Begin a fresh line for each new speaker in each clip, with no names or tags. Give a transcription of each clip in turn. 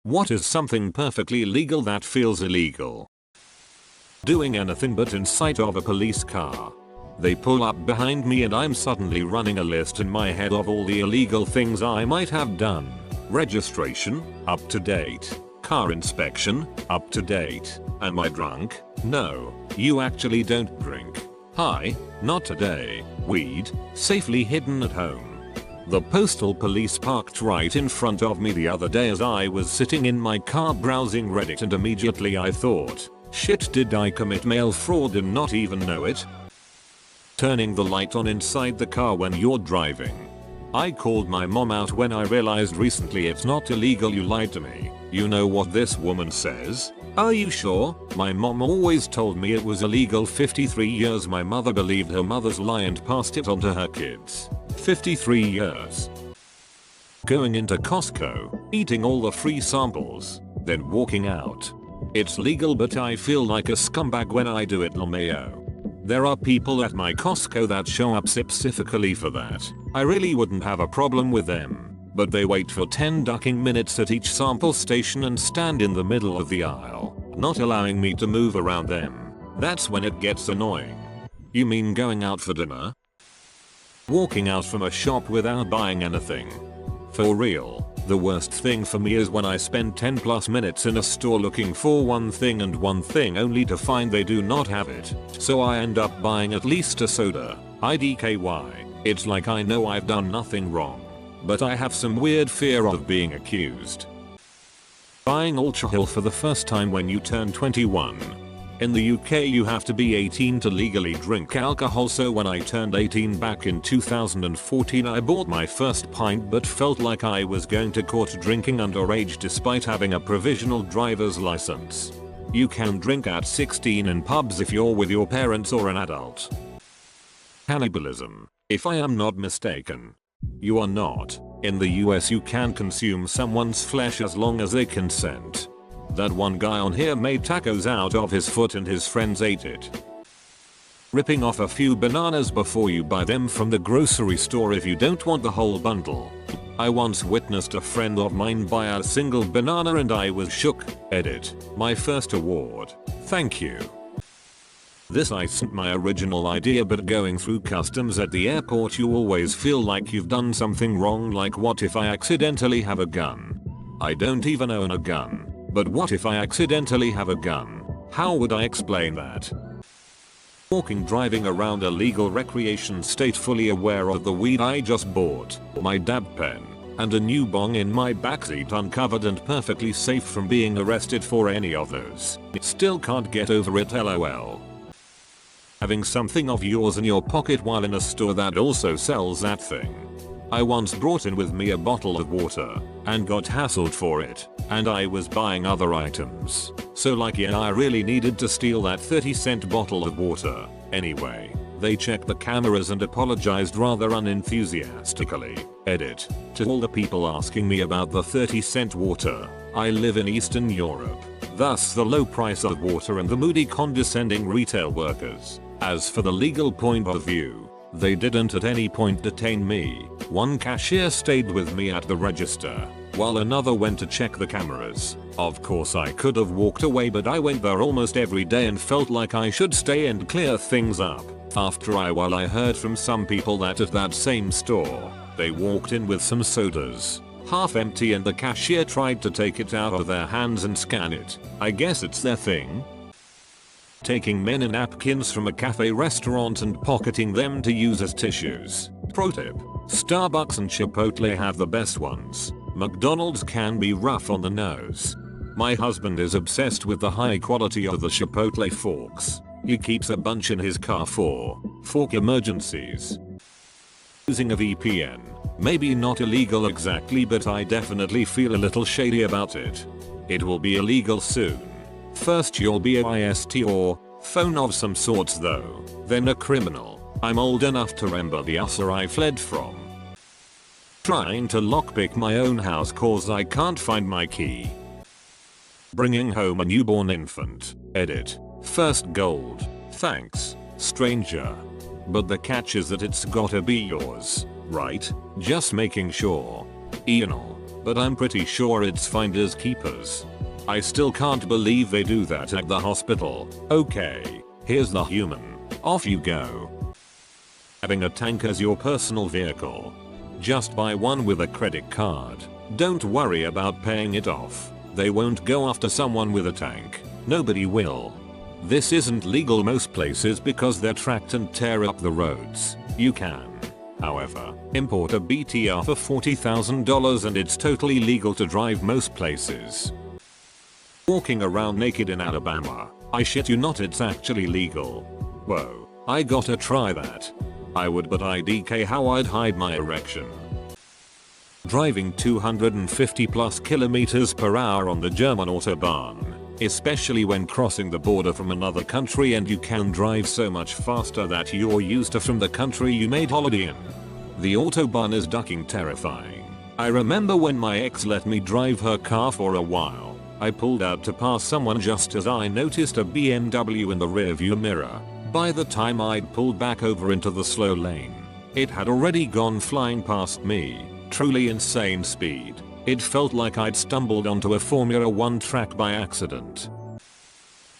What is something perfectly legal that feels illegal? Doing anything but in sight of a police car. They pull up behind me and I'm suddenly running a list in my head of all the illegal things I might have done. Registration, up to date. Car inspection, up to date. Am I drunk? No, you actually don't drink. Hi, not today. Weed, safely hidden at home. The postal police parked right in front of me the other day as I was sitting in my car browsing Reddit, and immediately I thought, shit, did I commit mail fraud and not even know it? Turning the light on inside the car when you're driving. I called my mom out when I realized recently it's not illegal. You lied to me. You know what this woman says? Are you sure? My mom always told me it was illegal. 53 years my mother believed her mother's lie and passed it on to her kids. 53 years. Going into Costco, eating all the free samples, then walking out. It's legal but I feel like a scumbag when I do it. LMAO. There are people at my Costco that show up specifically for that. I really wouldn't have a problem with them, but they wait for 10 ducking minutes at each sample station and stand in the middle of the aisle, not allowing me to move around them. That's when it gets annoying. You mean going out for dinner? Walking out from a shop without buying anything. For real, the worst thing for me is when I spend 10+ minutes in a store looking for one thing and one thing only to find they do not have it, so I end up buying at least a soda. IDKY. It's like I know I've done nothing wrong, but I have some weird fear of being accused. Buying alcohol for the first time when you turn 21. In the UK you have to be 18 to legally drink alcohol, so when I turned 18 back in 2014 I bought my first pint but felt like I was going to court drinking underage despite having a provisional driver's license. You can drink at 16 in pubs if you're with your parents or an adult. Cannibalism, if I am not mistaken. You are not. In the US you can consume someone's flesh as long as they consent. That one guy on here made tacos out of his foot and his friends ate it. Ripping off a few bananas before you buy them from the grocery store if you don't want the whole bundle. I once witnessed a friend of mine buy a single banana and I was shook. Edit. My first award. Thank you. This isn't my original idea, but going through customs at the airport you always feel like you've done something wrong. Like, what if I accidentally have a gun? I don't even own a gun. But what if I accidentally have a gun? How would I explain that? Driving around a legal recreation state fully aware of the weed I just bought, my dab pen, and a new bong in my backseat uncovered and perfectly safe from being arrested for any of those. Still can't get over it, LOL. Having something of yours in your pocket while in a store that also sells that thing. I once brought in with me a bottle of water and got hassled for it, and I was buying other items, so like, yeah, I really needed to steal that 30-cent bottle of water. Anyway, they checked the cameras and apologized rather unenthusiastically. Edit. To all the people asking me about the 30-cent water, I live in Eastern Europe, thus the low price of water and the moody condescending retail workers. As for the legal point of view, they didn't at any point detain me. One cashier stayed with me at the register, while another went to check the cameras. Of course I could have walked away, but I went there almost every day and felt like I should stay and clear things up. After a while I heard from some people that at that same store, they walked in with some sodas, half empty, and the cashier tried to take it out of their hands and scan it. I guess it's their thing. Taking men in napkins from a cafe restaurant and pocketing them to use as tissues. Pro tip. Starbucks and Chipotle have the best ones. McDonald's can be rough on the nose. My husband is obsessed with the high quality of the Chipotle forks. He keeps a bunch in his car for fork emergencies. Using a VPN. Maybe not illegal exactly, but I definitely feel a little shady about it. It will be illegal soon. First you'll be a IST or phone of some sorts though, then a criminal. I'm old enough to remember the usser I fled from. Trying to lockpick my own house cause I can't find my key. Bringing home a newborn infant. Edit. First gold. Thanks, stranger. But the catch is that it's gotta be yours, right? Just making sure. Ianal. but I'm pretty sure it's finders keepers. I still can't believe they do that at the hospital. Okay, here's the human. Off you go. Having a tank as your personal vehicle. Just buy one with a credit card. Don't worry about paying it off. They won't go after someone with a tank. Nobody will. This isn't legal most places because they're tracked and tear up the roads. You can, however, import a BTR for $40,000 and it's totally legal to drive most places. Walking around naked in Alabama. I shit you not, it's actually legal. Whoa, I gotta try that. I would, but IDK how I'd hide my erection. Driving 250 plus kilometers per hour on the German autobahn. Especially when crossing the border from another country and you can drive so much faster that you're used to from the country you made holiday in. The autobahn is ducking terrifying. I remember when my ex let me drive her car for a while. I pulled out to pass someone just as I noticed a BMW in the rearview mirror. By the time I'd pulled back over into the slow lane, it had already gone flying past me. Truly insane speed. It felt like I'd stumbled onto a Formula 1 track by accident.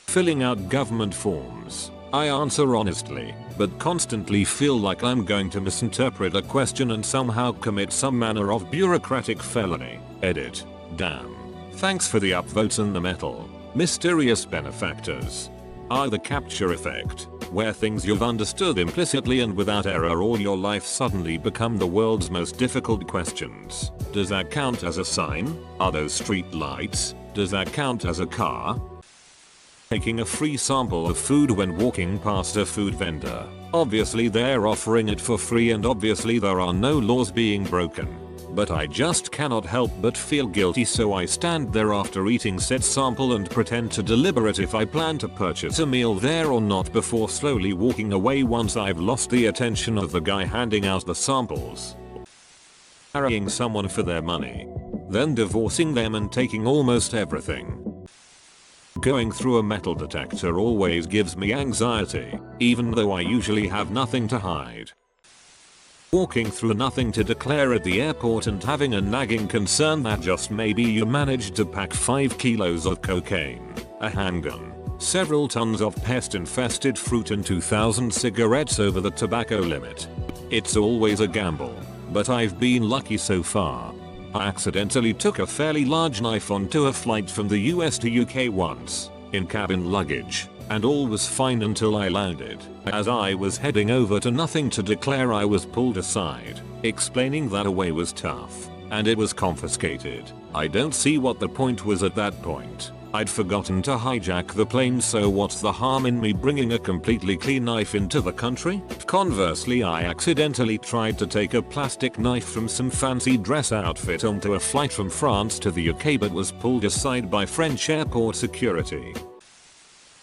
Filling out government forms. I answer honestly, but constantly feel like I'm going to misinterpret a question and somehow commit some manner of bureaucratic felony. Edit. Damn. Thanks for the upvotes and the metal. Mysterious benefactors. The capture effect, where things you've understood implicitly and without error all your life suddenly become the world's most difficult questions. Does that count as a sign? Are those street lights? Does that count as a car? Taking a free sample of food when walking past a food vendor. Obviously they're offering it for free and obviously there are no laws being broken. But I just cannot help but feel guilty, so I stand there after eating said sample and pretend to deliberate if I plan to purchase a meal there or not before slowly walking away once I've lost the attention of the guy handing out the samples. Marrying someone for their money. Then divorcing them and taking almost everything. Going through a metal detector always gives me anxiety, even though I usually have nothing to hide. Walking through nothing to declare at the airport and having a nagging concern that just maybe you managed to pack 5 kilos of cocaine, a handgun, several tons of pest-infested fruit and 2,000 cigarettes over the tobacco limit. It's always a gamble, but I've been lucky so far. I accidentally took a fairly large knife onto a flight from the US to UK once, in cabin luggage. And all was fine until I landed. As I was heading over to nothing to declare, I was pulled aside, explaining that away was tough, and it was confiscated. I don't see what the point was at that point. I'd forgotten to hijack the plane, so what's the harm in me bringing a completely clean knife into the country? Conversely, I accidentally tried to take a plastic knife from some fancy dress outfit onto a flight from France to the UK but was pulled aside by French airport security.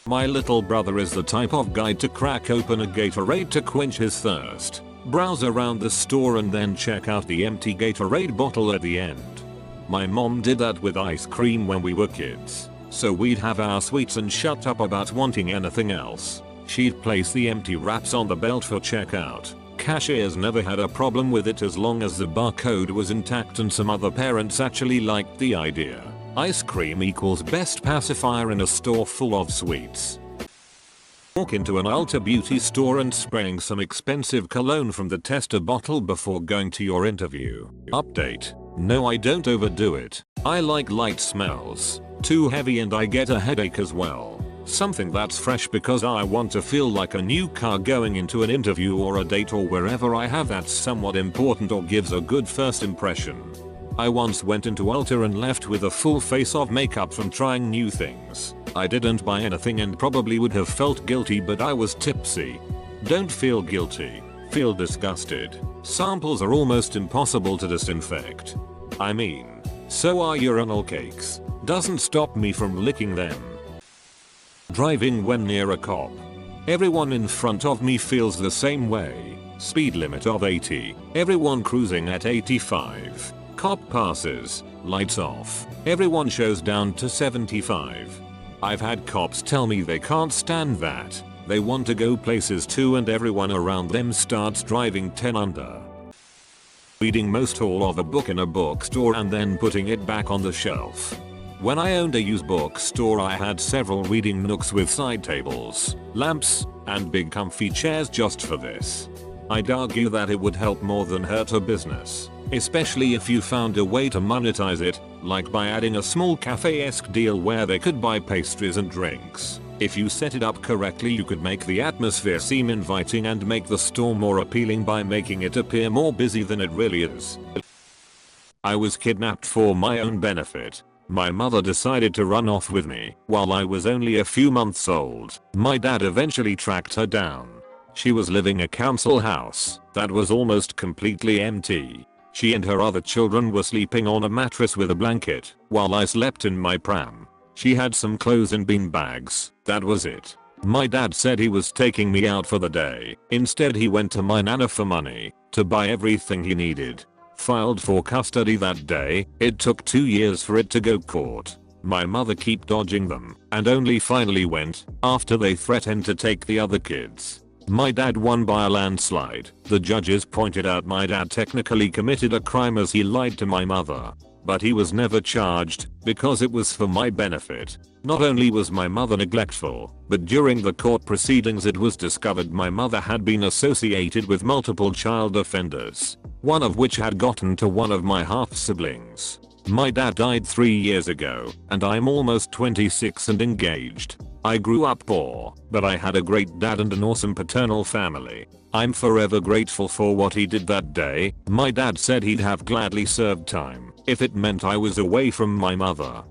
My little brother is the type of guy to crack open a Gatorade to quench his thirst, browse around the store and then check out the empty Gatorade bottle at the end. My mom did that with ice cream when we were kids, so we'd have our sweets and shut up about wanting anything else. She'd place the empty wraps on the belt for checkout. Cashiers never had a problem with it as long as the barcode was intact, and some other parents actually liked the idea. Ice cream equals best pacifier in a store full of sweets. Walk into an Ulta Beauty store and spraying some expensive cologne from the tester bottle before going to your interview. Update. No, I don't overdo it. I like light smells. Too heavy and I get a headache as well. Something that's fresh because I want to feel like a new car going into an interview or a date or wherever I have that's somewhat important or gives a good first impression. I once went into Ulta and left with a full face of makeup from trying new things. I didn't buy anything and probably would have felt guilty, but I was tipsy. Don't feel guilty. Feel disgusted. Samples are almost impossible to disinfect. I mean, so are urinal cakes. Doesn't stop me from licking them. Driving when near a cop. Everyone in front of me feels the same way. Speed limit of 80. Everyone cruising at 85. Cop passes, lights off. Everyone shows down to 75. I've had cops tell me they can't stand that. They want to go places too and everyone around them starts driving 10 under. reading most all of a book in a bookstore and then putting it back on the shelf. When I owned a used bookstore, I had several reading nooks with side tables, lamps, and big comfy chairs just for this. I'd argue that it would help more than hurt a business, especially if you found a way to monetize it, like by adding a small cafe-esque deal where they could buy pastries and drinks. If you set it up correctly, you could make the atmosphere seem inviting and make the store more appealing by making it appear more busy than it really is. I was kidnapped for my own benefit. My mother decided to run off with me while I was only a few months old. My dad eventually tracked her down. She was living in a council house that was almost completely empty. She and her other children were sleeping on a mattress with a blanket while I slept in my pram. She had some clothes in bean bags. That was it. My dad said he was taking me out for the day. Instead, he went to my nana for money to buy everything he needed. Filed for custody that day. It took 2 years for it to go court. My mother kept dodging them and only finally went after they threatened to take the other kids. My dad won by a landslide. The judges pointed out my dad technically committed a crime as he lied to my mother, but he was never charged because it was for my benefit. Not only was my mother neglectful, but during the court proceedings it was discovered my mother had been associated with multiple child offenders, one of which had gotten to one of my half-siblings. My dad died 3 years ago, and I'm almost 26 and engaged. I grew up poor, but I had a great dad and an awesome paternal family. I'm forever grateful for what he did that day. My dad said he'd have gladly served time if it meant I was away from my mother.